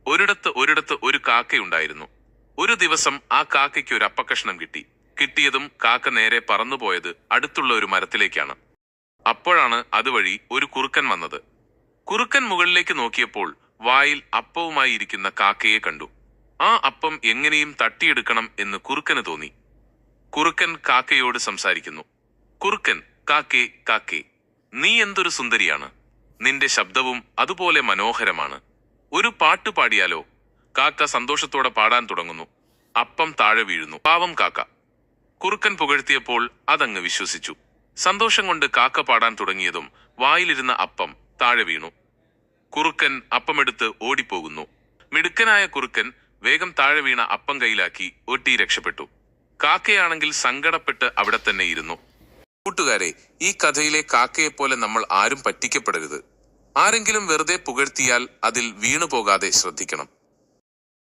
ഒരിടത്ത് ഒരു കാക്കയുണ്ടായിരുന്നു. ഒരു ദിവസം ആ കാക്കയ്ക്ക് ഒരു അപ്പക്കഷ്ണം കിട്ടി. കിട്ടിയതും കാക്ക നേരെ പറന്നുപോയത് അടുത്തുള്ള ഒരു മരത്തിലേക്കാണ്. അപ്പോഴാണ് അതുവഴി ഒരു കുറുക്കൻ വന്നത്. കുറുക്കൻ മുകളിലേക്ക് നോക്കിയപ്പോൾ വായിൽ അപ്പവുമായി ഇരിക്കുന്ന കാക്കയെ കണ്ടു. ആ അപ്പം എങ്ങനെയും തട്ടിയെടുക്കണം എന്ന് കുറുക്കന് തോന്നി. കുറുക്കൻ കാക്കയോട് സംസാരിക്കുന്നു. കുറുക്കൻ, കാക്കേ കാക്കേ, നീ എന്തൊരു സുന്ദരിയാണ്. നിന്റെ ശബ്ദവും അതുപോലെ മനോഹരമാണ്. ഒരു പാട്ട് പാടിയാലോ? കാക്ക സന്തോഷത്തോടെ പാടാൻ തുടങ്ങുന്നു. അപ്പം താഴെ വീഴുന്നു. പാവം കാക്ക. കുറുക്കൻ പുകഴ്ത്തിയപ്പോൾ അതങ്ങ് വിശ്വസിച്ചു. സന്തോഷം കൊണ്ട് കാക്ക പാടാൻ തുടങ്ങിയതും വായിലിരുന്ന അപ്പം താഴെ വീണു. കുറുക്കൻ അപ്പമെടുത്ത് ഓടിപ്പോകുന്നു. മിടുക്കനായ കുറുക്കൻ വേഗം താഴെ വീണ അപ്പം കയ്യിലാക്കി ഓട്ടി രക്ഷപ്പെട്ടു. കാക്കയാണെങ്കിൽ സങ്കടപ്പെട്ട് അവിടെ തന്നെ ഇരുന്നു. കൂട്ടുകാരെ, ഈ കഥയിലെ കാക്കയെപ്പോലെ നമ്മൾ ആരും പറ്റിക്കപ്പെടരുത്. ആരെങ്കിലും വെറുതെ പുകഴ്ത്തിയാൽ അതിൽ വീണുപോകാതെ ശ്രദ്ധിക്കണം.